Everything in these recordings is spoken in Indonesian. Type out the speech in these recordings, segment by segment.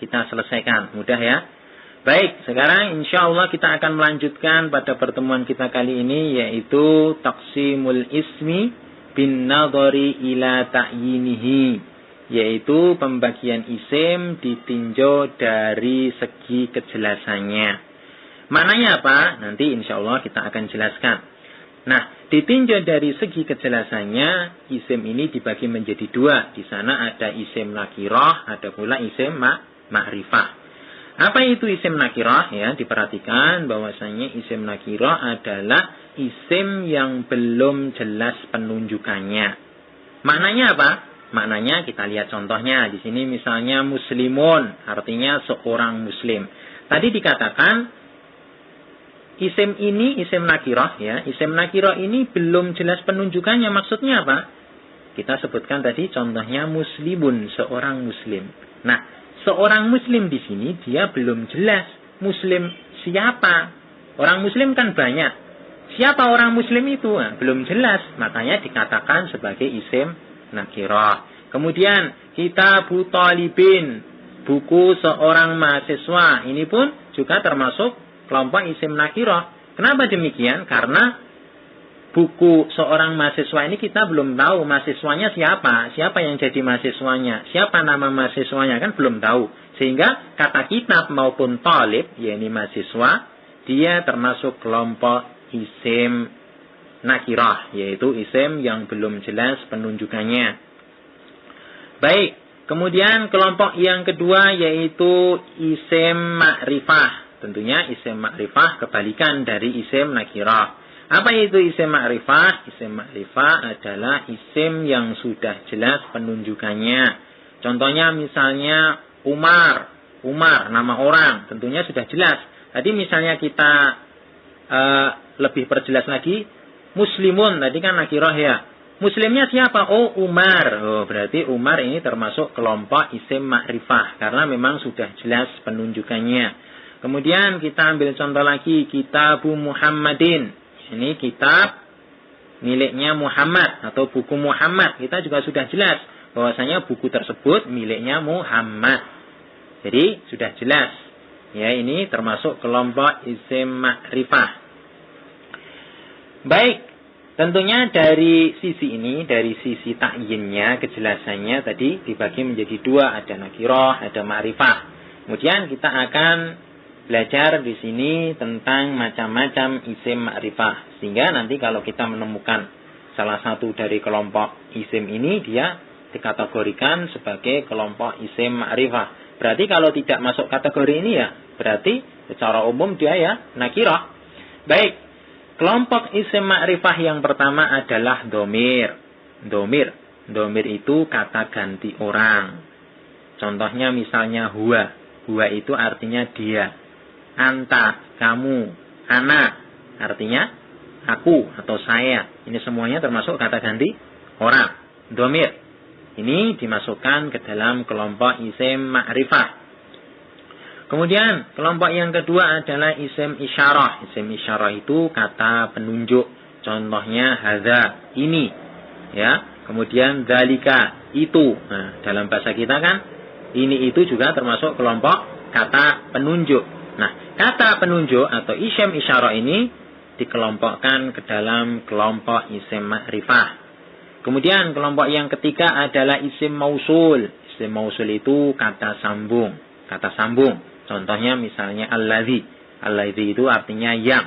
kita selesaikan. Mudah ya. Baik, sekarang insya Allah kita akan melanjutkan pada pertemuan kita kali ini, yaitu taqsimul ismi bin nadhari ila ta'yinihi, yaitu pembagian isim ditinjau dari segi kejelasannya. Maknanya apa? Nanti insya Allah kita akan jelaskan. Nah, ditinjau dari segi kejelasannya, isim ini dibagi menjadi dua. Di sana ada isim nakirah, ada pula isim ma'rifah. Apa itu isim nakirah? Ya, diperhatikan bahwasanya isim nakirah adalah isim yang belum jelas penunjukannya. Maknanya apa? Maknanya kita lihat contohnya. Di sini misalnya muslimun, artinya seorang muslim. Tadi dikatakan isim ini isim nakirah, ya. Isim nakirah ini belum jelas penunjukannya. Maksudnya apa? Kita sebutkan tadi contohnya muslimun, seorang muslim. Nah, seorang muslim di sini dia belum jelas. Muslim siapa? Orang muslim kan banyak. Siapa orang muslim itu? Nah, belum jelas. Makanya dikatakan sebagai isim nakirah. Kemudian Kitabu Talibin, buku seorang mahasiswa. Ini pun juga termasuk kelompok isim nakirah. Kenapa demikian? Karena buku seorang mahasiswa ini kita belum tahu mahasiswanya siapa. Siapa yang jadi mahasiswanya. Siapa nama mahasiswanya kan belum tahu. Sehingga kata kitab maupun talib, yakni mahasiswa, dia termasuk kelompok isim nakirah. Yaitu isim yang belum jelas penunjukannya. Baik. Kemudian kelompok yang kedua yaitu isim ma'rifah. Tentunya isim ma'rifah kebalikan dari isim nakirah. Apa itu isim ma'rifah? Isim ma'rifah adalah isim yang sudah jelas penunjukannya. Contohnya misalnya Umar. Umar, nama orang. Tentunya sudah jelas. Tadi misalnya kita lebih perjelas lagi. Muslimun, tadi kan nakirah ya. Muslimnya siapa? Oh, Umar. Oh, berarti Umar ini termasuk kelompok isim ma'rifah. Karena memang sudah jelas penunjukannya. Kemudian kita ambil contoh lagi, Kitabu Muhammadin. Ini kitab miliknya Muhammad atau buku Muhammad. Kita juga sudah jelas bahwasanya buku tersebut miliknya Muhammad. Jadi sudah jelas. Ya, ini termasuk kelompok isim ma'rifah. Baik, tentunya dari sisi ini, dari sisi ta'yinnya, kejelasannya tadi dibagi menjadi dua, ada nakirah, ada ma'rifah. Kemudian kita akan belajar di sini tentang macam-macam isim ma'rifah. Sehingga nanti kalau kita menemukan salah satu dari kelompok isim ini, dia dikategorikan sebagai kelompok isim ma'rifah. Berarti kalau tidak masuk kategori ini ya, berarti secara umum dia ya nakirah. Baik, kelompok isim ma'rifah yang pertama adalah domir. Domir itu kata ganti orang. Contohnya misalnya huwa. Huwa itu artinya dia. Anta, kamu, ana, artinya aku atau saya. Ini semuanya termasuk kata ganti orang. Domir. Ini dimasukkan ke dalam kelompok isim ma'rifah. Kemudian kelompok yang kedua adalah isim isyarah. Isim isyarah itu kata penunjuk. Contohnya hadza, ini. Ya. Kemudian dzalika, itu. Nah, dalam bahasa kita kan ini itu juga termasuk kelompok kata penunjuk. Nah, kata penunjuk atau isim isyarah ini dikelompokkan ke dalam kelompok isim ma'rifah. Kemudian kelompok yang ketiga adalah isim mausul. Isim mausul itu kata sambung. Kata sambung. Contohnya misalnya alladzi. Alladzi itu artinya yang.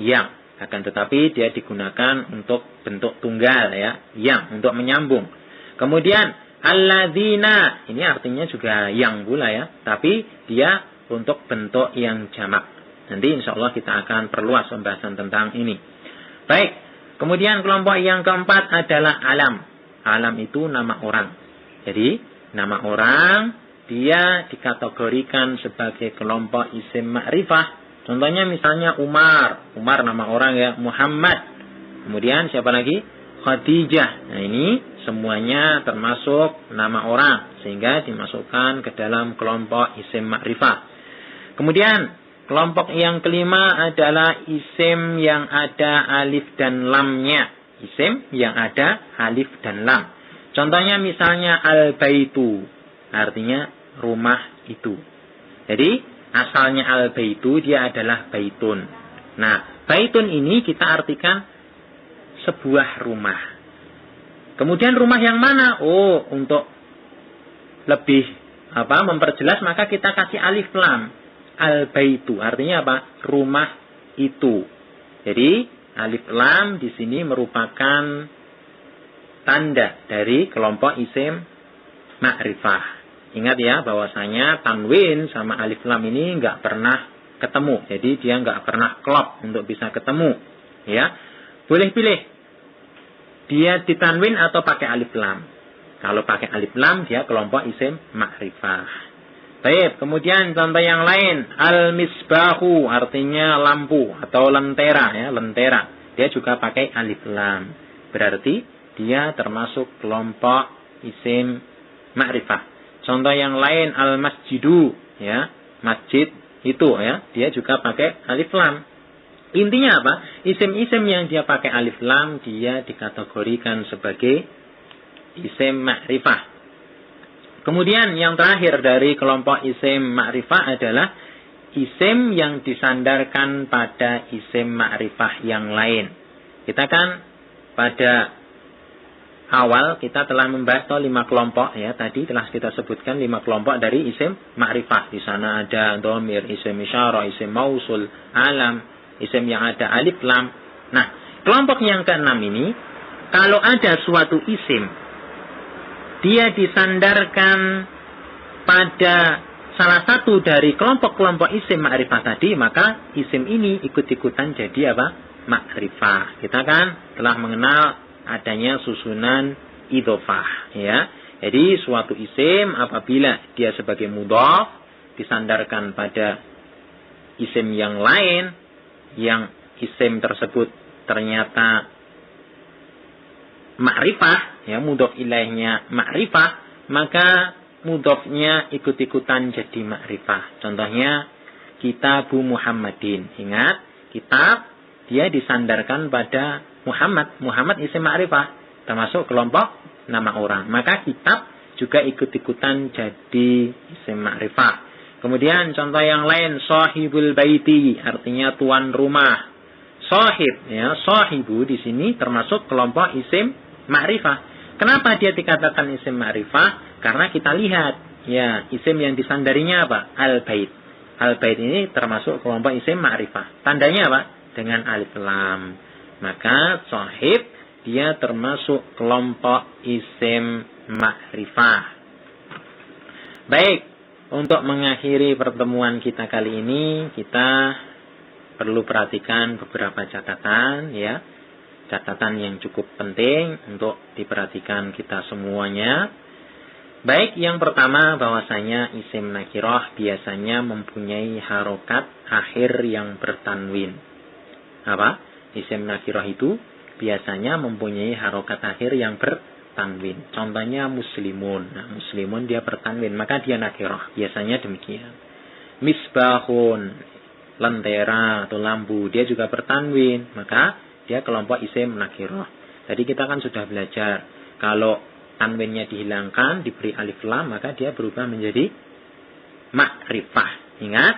Yang. Akan tetapi dia digunakan untuk bentuk tunggal ya. Yang. Untuk menyambung. Kemudian alladzina. Ini artinya juga yang pula ya. Tapi dia untuk bentuk yang jamak. Nanti insya Allah kita akan perluas pembahasan tentang ini. Baik. Kemudian kelompok yang keempat adalah alam. Alam itu nama orang. Jadi nama orang dia dikategorikan sebagai kelompok isim ma'rifah. Contohnya misalnya Umar. Umar nama orang ya. Muhammad. Kemudian siapa lagi? Khadijah. Nah ini semuanya termasuk nama orang. Sehingga dimasukkan ke dalam kelompok isim ma'rifah. Kemudian kelompok yang kelima adalah isim yang ada alif dan lamnya. Isim yang ada alif dan lam. Contohnya misalnya al-baitu. Artinya rumah itu. Jadi asalnya al-baitu dia adalah baitun. Nah, baitun ini kita artikan sebuah rumah. Kemudian rumah yang mana? Oh, untuk lebih memperjelas maka kita kasih alif lam. Al-baitu artinya apa? Rumah itu. Jadi alif lam di sini merupakan tanda dari kelompok isim ma'rifah. Ingat ya bahwasanya tanwin sama alif lam ini nggak pernah ketemu. Jadi dia nggak pernah klop untuk bisa ketemu. Ya, boleh pilih dia ditanwin atau pakai alif lam. Kalau pakai alif lam dia kelompok isim ma'rifah. Baik, kemudian contoh yang lain, al-misbahu artinya lampu atau lentera ya, lentera. Dia juga pakai alif lam. Berarti dia termasuk kelompok isim ma'rifah. Contoh yang lain, al-masjidu ya, masjid itu ya, dia juga pakai alif lam. Intinya apa? Isim-isim yang dia pakai alif lam dia dikategorikan sebagai isim ma'rifah. Kemudian yang terakhir dari kelompok isim ma'rifah adalah isim yang disandarkan pada isim ma'rifah yang lain. Kita kan pada awal kita telah membahas 5 kelompok ya, tadi telah kita sebutkan 5 kelompok dari isim ma'rifah. Di sana ada dhamir, isim isyarah, isim mausul, alam, isim yang ada alif lam. Nah, kelompok yang keenam ini, kalau ada suatu isim, dia disandarkan pada salah satu dari kelompok-kelompok isim ma'rifah tadi, maka isim ini ikut-ikutan jadi apa? Ma'rifah. Kita kan telah mengenal adanya susunan idhofah. Ya. Jadi suatu isim apabila dia sebagai mudhaf disandarkan pada isim yang lain, yang isim tersebut ternyata ma'rifah, ya mudhof ilaihnya ma'rifah, maka mudhofnya ikut-ikutan jadi ma'rifah. Contohnya Kitabu Muhammadin. Ingat, kitab dia disandarkan pada Muhammad. Muhammad isim ma'rifah, termasuk kelompok nama orang. Maka kitab juga ikut-ikutan jadi isim ma'rifah. Kemudian contoh yang lain, sahibul baiti, artinya tuan rumah. Sahib, ya, sahibu di sini termasuk kelompok isim ma'rifah. Kenapa dia dikatakan isim ma'rifah? Karena kita lihat, ya, isim yang disandarinya apa? Al-bait. Al-bait ini termasuk kelompok isim ma'rifah. Tandanya apa? Dengan alif lam. Maka sahib dia termasuk kelompok isim ma'rifah. Baik. Untuk mengakhiri pertemuan kita kali ini, kita perlu perhatikan beberapa catatan, ya. Catatan yang cukup penting untuk diperhatikan kita semuanya. Baik, yang pertama bahwasanya isim nakirah biasanya mempunyai harokat akhir yang bertanwin. Apa? Isim nakirah itu biasanya mempunyai harokat akhir yang bertanwin. Contohnya muslimun. Nah, muslimun dia bertanwin, maka dia nakirah. Biasanya demikian. Misbahun, lentera atau lampu, dia juga bertanwin, maka dia kelompok isim nakirah. Tadi kita kan sudah belajar, kalau tanwinnya dihilangkan, diberi alif lam, maka dia berubah menjadi ma'rifah. Ingat,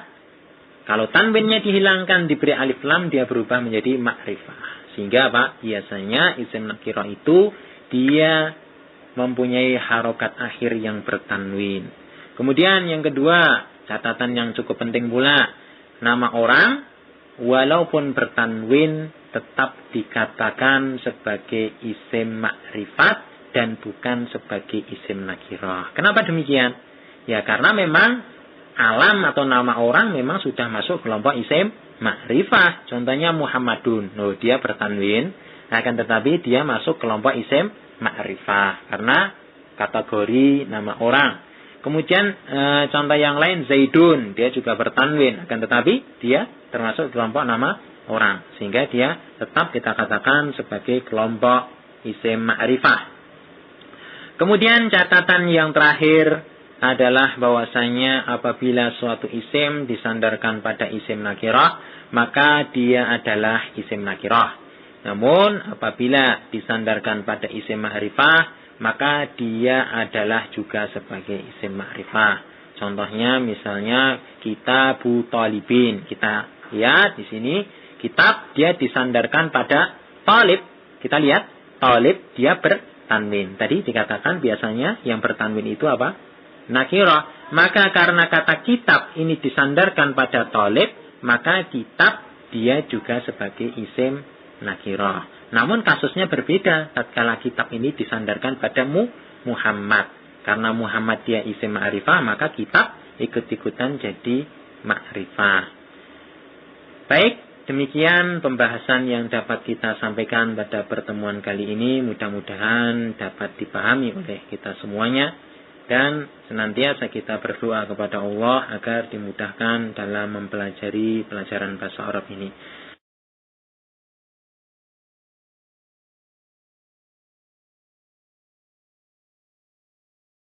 kalau tanwinnya dihilangkan, diberi alif lam, dia berubah menjadi ma'rifah. Sehingga apa? Biasanya isim nakirah itu dia mempunyai harokat akhir yang bertanwin. Kemudian yang kedua, catatan yang cukup penting pula, nama orang walaupun bertanwin tetap dikatakan sebagai isim ma'rifat dan bukan sebagai isim nakirah. Kenapa demikian? Ya karena memang alam atau nama orang memang sudah masuk kelompok isim ma'rifah. Contohnya Muhammadun. Oh, dia bertanwin, akan tetapi dia masuk kelompok isim ma'rifah karena kategori nama orang. Kemudian contoh yang lain Zaidun, dia juga bertanwin, akan tetapi dia termasuk kelompok nama orang, sehingga dia tetap kita katakan sebagai kelompok isim ma'rifah. Kemudian catatan yang terakhir adalah bahwasanya apabila suatu isim disandarkan pada isim nakirah, maka dia adalah isim nakirah. Namun apabila disandarkan pada isim ma'rifah, maka dia adalah juga sebagai isim ma'rifah. Contohnya misalnya Kitabu Talibin. Kita lihat di sini kitab dia disandarkan pada talib. Kita lihat talib dia bertanwin. Tadi dikatakan biasanya yang bertanwin itu apa? Nakirah. Maka karena kata kitab ini disandarkan pada talib, maka kitab dia juga sebagai isim nakirah. Namun kasusnya berbeda tatkala kitab ini disandarkan pada Muhammad. Karena Muhammad dia isim ma'rifah, maka kitab ikut-ikutan jadi ma'rifah. Baik, demikian pembahasan yang dapat kita sampaikan pada pertemuan kali ini. Mudah-mudahan dapat dipahami oleh kita semuanya. Dan senantiasa kita berdoa kepada Allah agar dimudahkan dalam mempelajari pelajaran bahasa Arab ini.